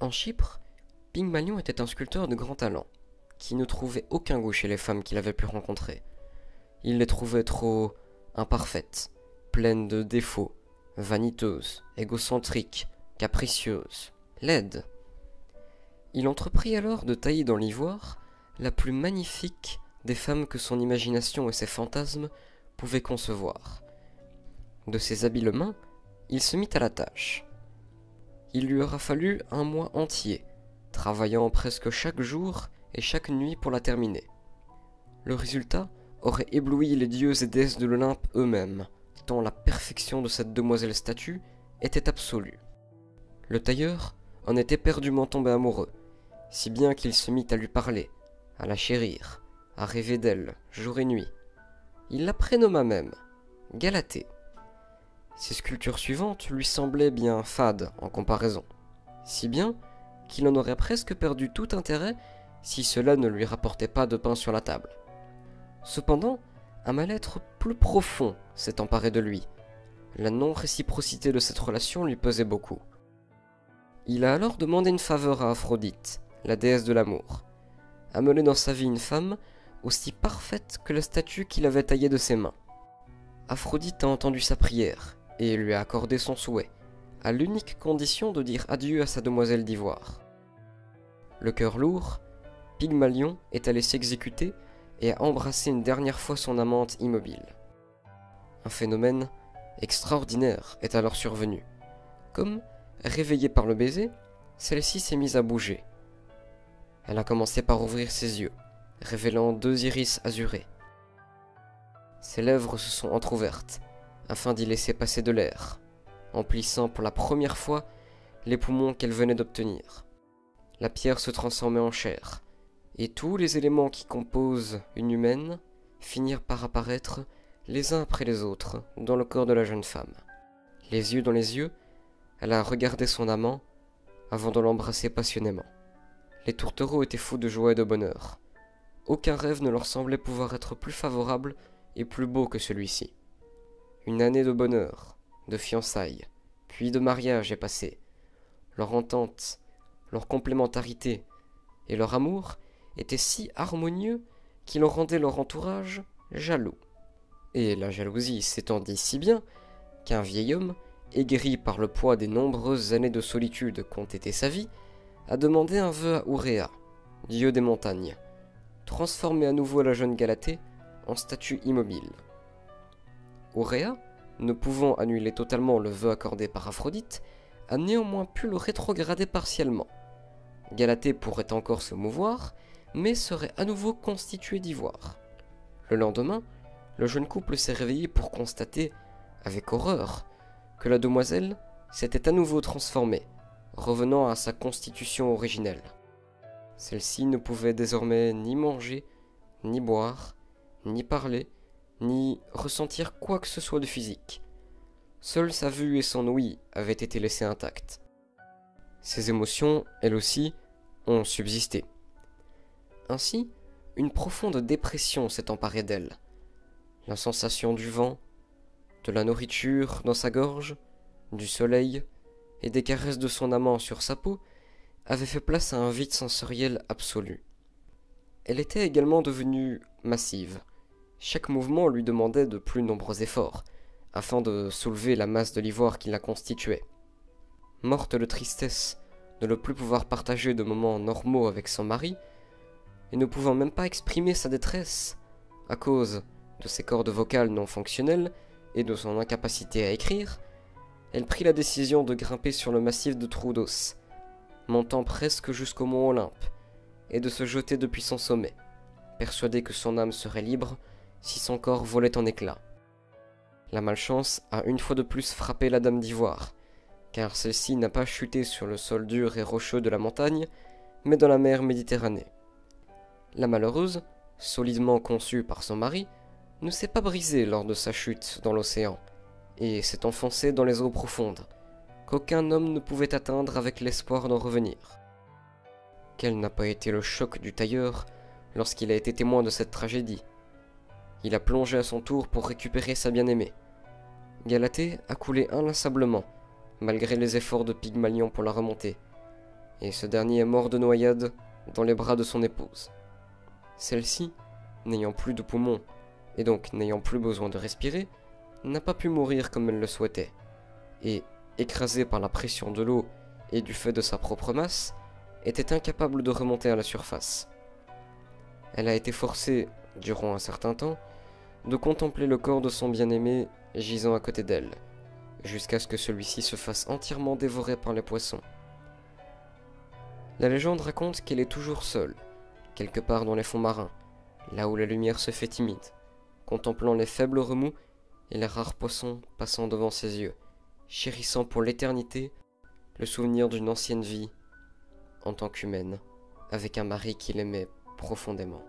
En Chypre, Pygmalion était un sculpteur de grand talent, qui ne trouvait aucun goût chez les femmes qu'il avait pu rencontrer. Il les trouvait trop imparfaites, pleines de défauts, vaniteuses, égocentriques, capricieuses, laides. Il entreprit alors de tailler dans l'ivoire la plus magnifique des femmes que son imagination et ses fantasmes pouvaient concevoir. De ses habiles mains, il se mit à la tâche. Il lui aura fallu un mois entier, travaillant presque chaque jour et chaque nuit pour la terminer. Le résultat aurait ébloui les dieux et déesses de l'Olympe eux-mêmes, tant la perfection de cette demoiselle statue était absolue. Le tailleur en était éperdument tombé amoureux, si bien qu'il se mit à lui parler, à la chérir, à rêver d'elle jour et nuit. Il la prénomma même Galatée. Ses sculptures suivantes lui semblaient bien fades en comparaison, si bien qu'il en aurait presque perdu tout intérêt si cela ne lui rapportait pas de pain sur la table. Cependant, un mal-être plus profond s'est emparé de lui. La non-réciprocité de cette relation lui pesait beaucoup. Il a alors demandé une faveur à Aphrodite, la déesse de l'amour, amener dans sa vie une femme aussi parfaite que la statue qu'il avait taillée de ses mains. Aphrodite a entendu sa prière et lui a accordé son souhait, à l'unique condition de dire adieu à sa demoiselle d'ivoire. Le cœur lourd, Pygmalion est allé s'exécuter et a embrassé une dernière fois son amante immobile. Un phénomène extraordinaire est alors survenu. Comme, réveillée par le baiser, celle-ci s'est mise à bouger. Elle a commencé par ouvrir ses yeux, révélant 2 iris azurés. Ses lèvres se sont entr'ouvertes, afin d'y laisser passer de l'air, emplissant pour la première fois les poumons qu'elle venait d'obtenir. La pierre se transformait en chair, et tous les éléments qui composent une humaine finirent par apparaître les uns après les autres dans le corps de la jeune femme. Les yeux dans les yeux, elle a regardé son amant avant de l'embrasser passionnément. Les tourtereaux étaient fous de joie et de bonheur. Aucun rêve ne leur semblait pouvoir être plus favorable et plus beau que celui-ci. Une année de bonheur, de fiançailles, puis de mariage est passée. Leur entente, leur complémentarité et leur amour étaient si harmonieux qu'il en rendait leur entourage jaloux. Et la jalousie s'étendit si bien qu'un vieil homme, aigri par le poids des nombreuses années de solitude qu'ont été sa vie, a demandé un vœu à Ouréa, dieu des montagnes, transformer à nouveau la jeune Galatée en statue immobile. Ouréa, ne pouvant annuler totalement le vœu accordé par Aphrodite, a néanmoins pu le rétrograder partiellement. Galatée pourrait encore se mouvoir, mais serait à nouveau constituée d'ivoire. Le lendemain, le jeune couple s'est réveillé pour constater, avec horreur, que la demoiselle s'était à nouveau transformée, revenant à sa constitution originelle. Celle-ci ne pouvait désormais ni manger, ni boire, ni parler, ni ressentir quoi que ce soit de physique. Seule sa vue et son ouïe avaient été laissées intactes. Ses émotions, elles aussi, ont subsisté. Ainsi, une profonde dépression s'est emparée d'elle. La sensation du vent, de la nourriture dans sa gorge, du soleil et des caresses de son amant sur sa peau avait fait place à un vide sensoriel absolu. Elle était également devenue massive. Chaque mouvement lui demandait de plus nombreux efforts, afin de soulever la masse de l'ivoire qui la constituait. Morte de tristesse de ne plus pouvoir partager de moments normaux avec son mari, et ne pouvant même pas exprimer sa détresse, à cause de ses cordes vocales non fonctionnelles et de son incapacité à écrire, elle prit la décision de grimper sur le massif de Troodos, montant presque jusqu'au mont Olympe, et de se jeter depuis son sommet, persuadée que son âme serait libre si son corps volait en éclats. La malchance a une fois de plus frappé la dame d'ivoire, car celle-ci n'a pas chuté sur le sol dur et rocheux de la montagne, mais dans la mer Méditerranée. La malheureuse, solidement conçue par son mari, ne s'est pas brisée lors de sa chute dans l'océan, et s'est enfoncée dans les eaux profondes, qu'aucun homme ne pouvait atteindre avec l'espoir d'en revenir. Quel n'a pas été le choc du tailleur lorsqu'il a été témoin de cette tragédie. Il a plongé à son tour pour récupérer sa bien-aimée. Galatée a coulé inlassablement, malgré les efforts de Pygmalion pour la remonter, et ce dernier est mort de noyade dans les bras de son épouse. Celle-ci, n'ayant plus de poumons, et donc n'ayant plus besoin de respirer, n'a pas pu mourir comme elle le souhaitait, et, écrasée par la pression de l'eau et du fait de sa propre masse, était incapable de remonter à la surface. Elle a été forcée, durant un certain temps, de contempler le corps de son bien-aimé gisant à côté d'elle, jusqu'à ce que celui-ci se fasse entièrement dévorer par les poissons. La légende raconte qu'elle est toujours seule, quelque part dans les fonds marins, là où la lumière se fait timide, contemplant les faibles remous et les rares poissons passant devant ses yeux, chérissant pour l'éternité le souvenir d'une ancienne vie en tant qu'humaine, avec un mari qu'il aimait profondément.